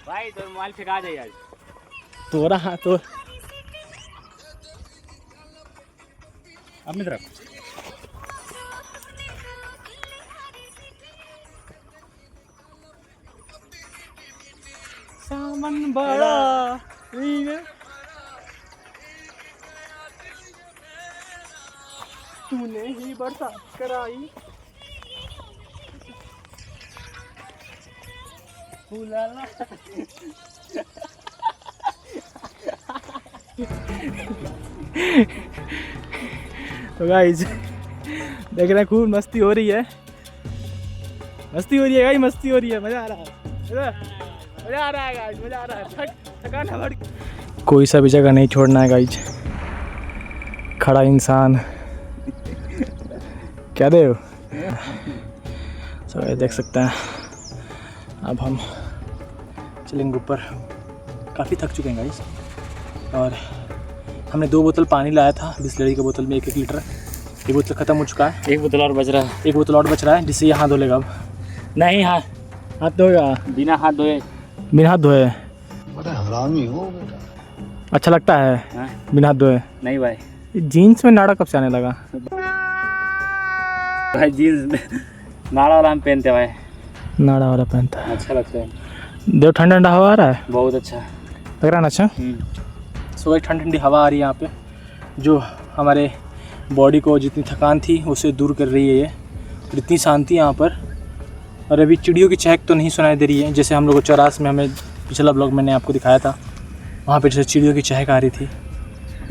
भाई तो मोबाइल फेंका जाए आज तोरा हाँ तो अपनी तरफ सामन बड़ा तूने ही बरसात कराई फूलाला तो गाइस देख रहे हैं खूब मस्ती हो रही है गाइस, मस्ती हो रही है, मजा आ रहा है, मजा आ रहा है गाइस, मजा आ रहा है। थकान हट, कोई सा भी जगह नहीं छोड़ना है गाइस। खड़ा इंसान क्या दे हो so, देख सकते हैं। अब हम चलेंगे ऊपर, काफ़ी थक चुके हैं गाइस। और हमने 2 बोतल पानी लाया था, बिस्लरी की बोतल में 1-1 लीटर। ये बोतल ख़त्म हो चुका है, 1 बोतल और बच रहा है। 1 बोतल और बच रहा है, जिससे ये हाथ धो लेगा। अब नहीं हाथ धोएगा बिना हाथ धोए। बिना हाथ धोए बड़ा हरामी हो बेटा। अच्छा लगता है हाँ? बिना हाथ धोए? नहीं भाई, जीन्स में नाड़ा कब से आने लगा? भाई जीन्स नाड़ा वाला हम पहनते हैं भाई, नाड़ा वाला पहनता है, अच्छा लगता है। देव ठंडा ठंडा हवा आ रहा है, बहुत अच्छा लग रहा है ना? अच्छा सुबह ठंडी ठंडी हवा आ रही है यहाँ पे, जो हमारे बॉडी को जितनी थकान थी उसे दूर कर रही है ये। और इतनी शांति यहाँ पर। और अभी चिड़ियों की चहक तो नहीं सुनाई दे रही है, जैसे हम लोग को चौरास में हमें पिछला ब्लॉग मैंने आपको दिखाया था, वहाँ पे जैसे चिड़ियों की चहक आ रही थी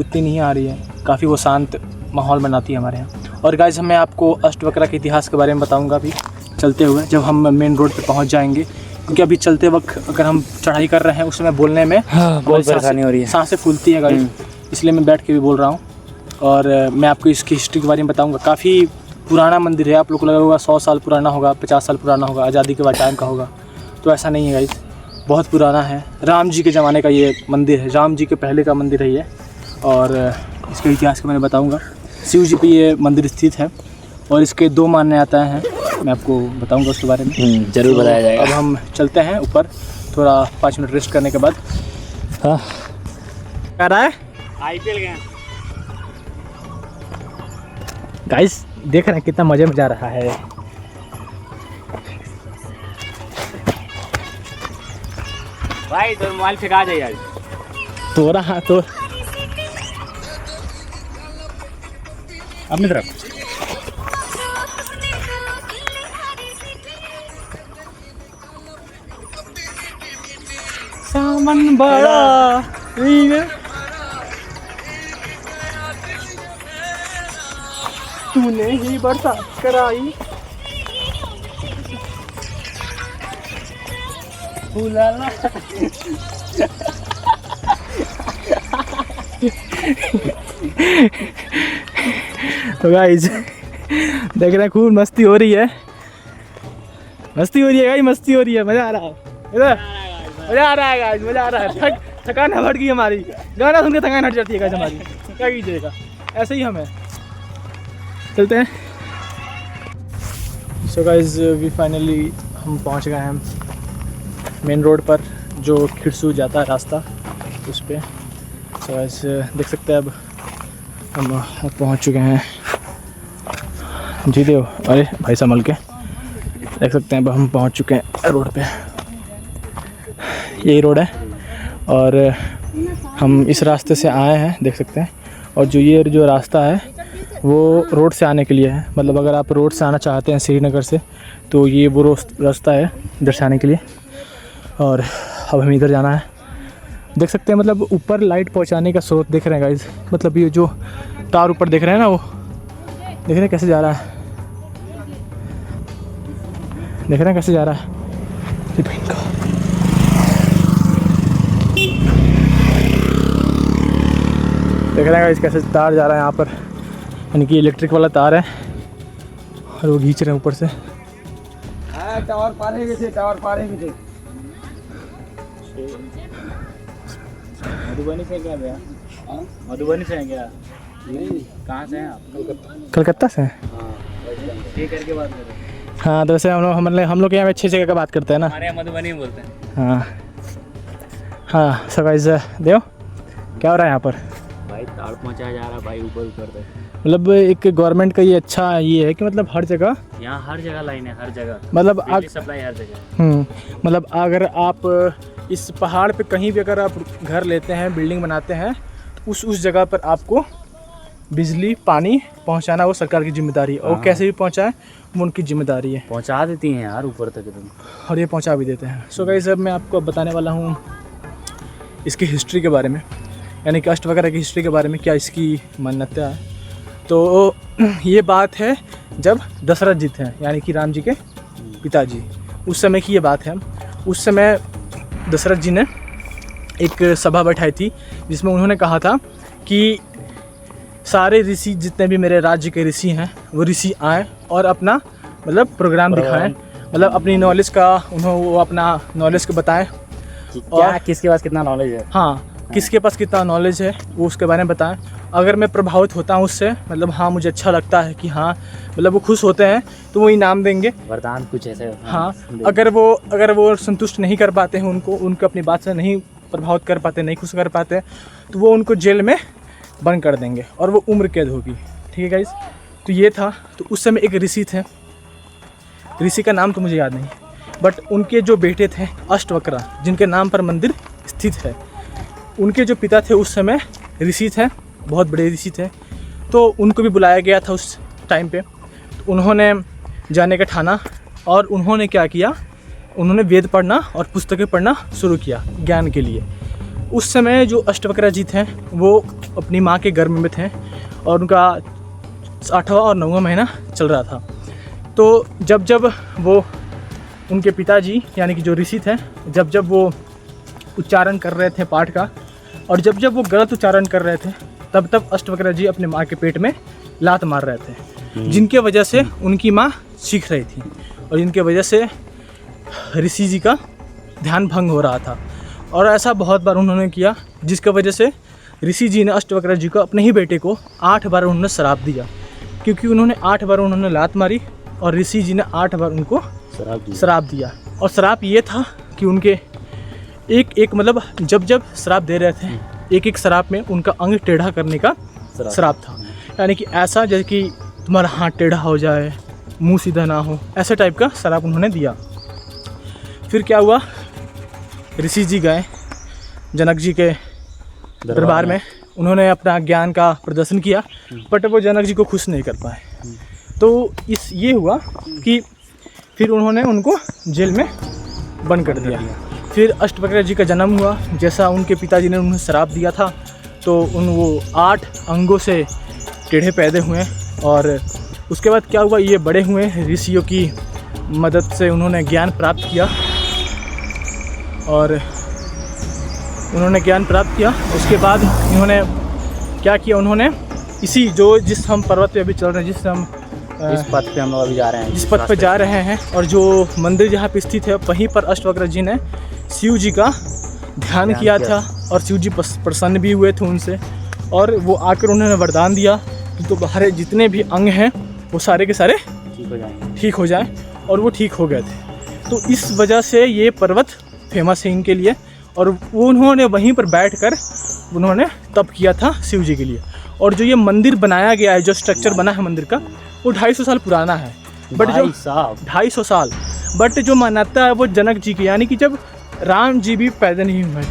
उतनी नहीं आ रही है। काफ़ी वो शांत माहौल बनाती है हमारे यहाँ। और गाइस मैं आपको अष्टवक्र के इतिहास के बारे में बताऊँगा अभी चलते हुए, जब हम मेन रोड पर पहुँच जाएंगे। क्योंकि अभी चलते वक्त अगर हम चढ़ाई कर रहे हैं उस समय बोलने में बहुत परेशानी हो रही है, सांसें फूलती है गाइस, इसलिए मैं बैठ के भी बोल रहा हूँ। और मैं आपको इसकी हिस्ट्री के बारे में बताऊँगा। काफ़ी पुराना मंदिर है, आप लोग को लगा होगा 100 साल पुराना होगा, 50 साल पुराना होगा, आज़ादी के बाद टाइम का होगा, तो ऐसा नहीं है गाइस, बहुत पुराना है। राम जी के ज़माने का ये मंदिर है, राम जी के पहले का मंदिर है ये। और इसके इतिहास को मैंने बताऊँगा। शिव जी पे ये मंदिर स्थित है और इसके 2 मान्यताएँ हैं, मैं आपको बताऊँगा उसके बारे में। जरूर बताया जाएगा। अब हम चलते हैं ऊपर, थोड़ा 5 मिनट रेस्ट करने के बाद। हाँ क्या रहा है IPL गए गाइस, देख रहे हैं कितना मज़े में जा रहा है। भाई तो मोबाइल फेंका जाए आज तोरा हाँ तो अपनी तरफ सामन बड़ा तूने ही बरसात कराई फूलाला तो गाइस देख रहे हैं खूब मस्ती हो रही है, गाइस, मस्ती हो रही है, मजा आ रहा है, मजा आ रहा है गाइस, मजा आ रहा है। थकान हट गई हमारी, गाना सुन के थकान हट जाती है गाइस हमारी, क्या कीजिएगा, ऐसे ही हमें चलते हैं। सो गाइस वी फाइनली हम पहुंच गए हैं मेन रोड पर, जो खिरसू जाता है रास्ता उस पर। सो गाइस देख सकते हैं अब हम पहुंच चुके हैं। जी देव, अरे भाई संभल के, देख सकते हैं अब हम पहुंच चुके हैं रोड पे। यही रोड है और हम इस रास्ते से आए हैं, देख सकते हैं। और जो रास्ता है वो रोड से आने के लिए है, मतलब अगर आप रोड से आना चाहते हैं श्रीनगर से तो ये वो रास्ता है इधर से आने के लिए। और अब हमें इधर जाना है, देख सकते हैं। मतलब ऊपर लाइट पहुंचाने का स्रोत देख रहे हैं गाइस, मतलब ये जो तार ऊपर देख रहे हैं ना, वो देख रहे हैं कैसे जा रहा है, देख रहे हैं कैसे जा रहा है। देख रहे हैं गाइस कैसे तार जा रहा है यहाँ पर, यानी कि इलेक्ट्रिक वाला तार है और वो खींच रहे हैं ऊपर से। टावर पार है कैसे, टावर पार है कैसे। मधुबनी से क्या गया? मधुबनी से क्या? कहाँ से हैं आप? कलकत्ता से हैं। ये करके बात कर रहे हैं। हाँ तो वैसे हम लोग के यहाँ अच्छी जगह का बात करते हैं ना। हमारे यहाँ मधुबनी में बोलते हैं। हाँ हाँ सो गाइस देखो क्या हो रहा है यहाँ पर। भाई ताड़ पहुँचाया जा रहा है भाई, ऊपर ऊपर तक। मतलब एक गवर्नमेंट का ये अच्छा ये है कि मतलब हर जगह, यहाँ हर जगह लाइन है, हर जगह मतलब सप्लाई हर जगह। मतलब अगर आप इस पहाड़ पे कहीं भी अगर आप घर लेते हैं, बिल्डिंग बनाते हैं, तो उस जगह पर आपको बिजली पानी पहुंचाना वो सरकार की जिम्मेदारी है। और कैसे भी पहुंचाए वो उनकी जिम्मेदारी है। पहुंचा देती हैं यार ऊपर तक एकदम, और ये पहुंचा भी देते हैं। सो गाइस अब मैं आपको बताने वाला हूँ इसकी हिस्ट्री के बारे में, यानी कि अष्टवक्र की हिस्ट्री के बारे में, क्या इसकी मान्यता है। तो ये बात है जब दशरथ जी थे, यानी कि राम जी के पिताजी, उस समय की ये बात है। उस समय दशरथ जी ने एक सभा बैठाई थी जिसमें उन्होंने कहा था कि सारे ऋषि जितने भी मेरे राज्य के ऋषि हैं वो ऋषि आएँ और अपना मतलब प्रोग्राम दिखाएं, मतलब अपनी नॉलेज का वो अपना नॉलेज को बताएं कि क्या किसके पास कितना नॉलेज है। हाँ, किसके पास कितना नॉलेज है वो उसके बारे में बताएं। अगर मैं प्रभावित होता हूँ उससे, मतलब हाँ मुझे अच्छा लगता है कि हाँ मतलब वो खुश होते हैं तो वो इनाम देंगे, वरदान कुछ ऐसे। हाँ अगर वो संतुष्ट नहीं कर पाते हैं, उनको अपनी बात से नहीं प्रभावित कर पाते, नहीं खुश कर पाते, तो वो उनको जेल में बंद कर देंगे और वो उम्र कैद होगी। ठीक है गाइस, तो ये था। तो उस समय एक ऋषि थे, ऋषि का नाम तो मुझे याद नहीं, बट उनके जो बेटे थे अष्टवक्र, जिनके नाम पर मंदिर स्थित है, उनके जो पिता थे उस समय ऋषि थे, बहुत बड़े ऋषि थे। तो उनको भी बुलाया गया था उस टाइम पे। तो उन्होंने जाने का ठाना और उन्होंने क्या किया, उन्होंने वेद पढ़ना और पुस्तकें पढ़ना शुरू किया ज्ञान के लिए। उस समय जो अष्टवक्र जी थे वो अपनी माँ के गर्भ में थे और उनका 8वां और 9वां महीना चल रहा था। तो जब वो उनके पिताजी यानी कि जो ऋषि थे, जब वो उच्चारण कर रहे थे पाठ का, और जब वो गलत उच्चारण कर रहे थे, तब अष्टवक्र जी अपने माँ के पेट में लात मार रहे थे, जिनके वजह से उनकी माँ सीख रही थी और जिनके वजह से ऋषि जी का ध्यान भंग हो रहा था। और ऐसा बहुत बार उन्होंने किया, जिसकी वजह से ऋषि जी ने अष्टवक्र जी को, अपने ही बेटे को 8 बार उन्होंने श्राप दिया, क्योंकि उन्होंने 8 बार उन्होंने लात मारी और ऋषि जी ने 8 बार उनको श्राप दिया। और श्राप ये था कि उनके एक मतलब जब श्राप दे रहे थे, एक श्राप में उनका अंग टेढ़ा करने का श्राप था, यानी कि ऐसा जैसे कि तुम्हारा हाथ टेढ़ा हो जाए, मुंह सीधा ना हो, ऐसे टाइप का श्राप उन्होंने दिया। फिर क्या हुआ, ऋषि जी गए जनक जी के दरबार में, उन्होंने अपना ज्ञान का प्रदर्शन किया, बट वो जनक जी को खुश नहीं कर पाए। तो ये हुआ कि फिर उन्होंने उनको जेल में बंद कर दिया। फिर अष्टवक्र जी का जन्म हुआ, जैसा उनके पिताजी ने उन्हें श्राप दिया था, तो वो 8 अंगों से टेढ़े पैदे हुए। और उसके बाद क्या हुआ, ये बड़े हुए, ऋषियों की मदद से उन्होंने ज्ञान प्राप्त किया और उन्होंने ज्ञान प्राप्त किया। उसके बाद उन्होंने क्या किया, उन्होंने जिस हम पर्वत पे अभी चल रहे हैं, इस पथ पे हम लोग अभी जा रहे हैं, जिस पथ पे जा रहे हैं, और जो मंदिर जहाँ पे स्थित है, वहीं पर अष्टवक्र जी ने शिव जी का ध्यान किया था और शिव जी प्रसन्न भी हुए थे उनसे, और वो आकर उन्होंने वरदान दिया कि तो हमारे जितने भी अंग हैं वो सारे के सारे ठीक हो जाएं, और वो ठीक हो गए थे। तो इस वजह से ये पर्वत फेमस है इनके लिए, और वो उन्होंने वहीं पर बैठकर उन्होंने तप किया था शिव जी के लिए। और जो ये मंदिर बनाया गया है, जो स्ट्रक्चर बना है मंदिर का, वो 250 साल पुराना है, बट जो 250 साल, बट जो मान्यता है वो जनक जी की, यानी कि जब राम जी भी पैदा नहीं हुए थे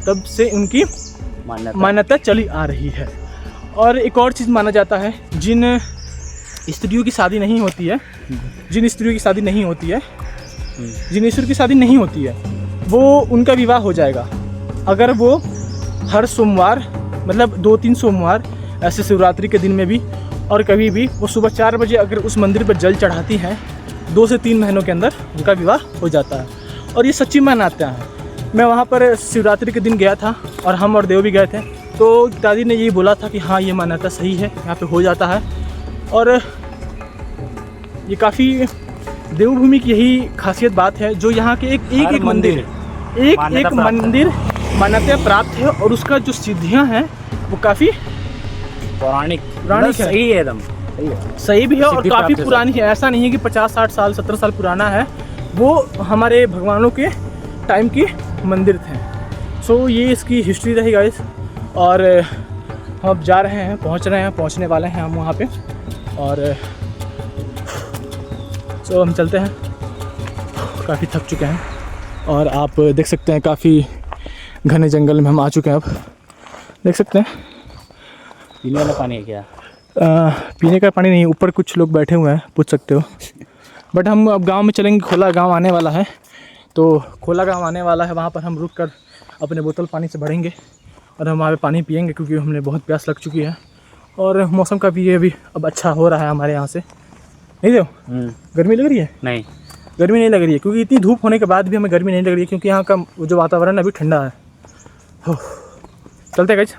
तब से उनकी मान्यता चली आ रही है। और एक और चीज़ माना जाता है, जिन स्त्रियों की शादी नहीं होती है, जिन ईश्वर की शादी नहीं होती है, वो उनका विवाह हो जाएगा अगर वो हर सोमवार, मतलब 2-3 सोमवार, ऐसे शिवरात्रि के दिन में भी, और कभी भी वो सुबह 4 बजे अगर उस मंदिर पर जल चढ़ाती हैं, 2 से 3 महीनों के अंदर उनका विवाह हो जाता है। और ये सच्ची मान्यता है। मैं वहाँ पर शिवरात्रि के दिन गया था और हम और देव भी गए थे, तो दादी ने यही बोला था कि हाँ ये मान्यता सही है, यहाँ पे हो जाता है। और ये काफ़ी देवभूमि की यही खासियत बात है, जो यहाँ के एक मंदिर मान्यता प्राप्त है, और उसका जो सिद्धियाँ हैं वो काफ़ी पौराणिक है, सही है, एकदम सही भी है और काफ़ी पुरानी है। ऐसा नहीं है कि 50-60 साल 70 साल पुराना है, वो हमारे भगवानों के टाइम के मंदिर थे। सो ये इसकी हिस्ट्री रही गाइस। और हम अब जा रहे हैं, पहुंचने वाले हैं हम वहाँ पे। और सो हम चलते हैं, काफ़ी थक चुके हैं। और आप देख सकते हैं काफ़ी घने जंगल में हम आ चुके हैं। अब देख सकते हैं पीने वाला पानी है क्या? पीने का पानी नहीं, ऊपर कुछ लोग बैठे हुए हैं, पूछ सकते हो। बट हम अब गांव में चलेंगे, खोला गांव आने वाला है, तो खोला गांव आने वाला है, वहाँ पर हम रुक कर अपने बोतल पानी से भरेंगे और हम वहाँ पे पानी पियेंगे, क्योंकि हमने बहुत प्यास लग चुकी है। और मौसम का भी ये भी अब अच्छा हो रहा है हमारे यहाँ से। नहीं दो गर्मी लग रही है? नहीं, गर्मी नहीं लग रही है, क्योंकि इतनी धूप होने के बाद भी हमें गर्मी नहीं लग रही है, क्योंकि यहाँ का जो वातावरण अभी ठंडा है। चलते गाइस।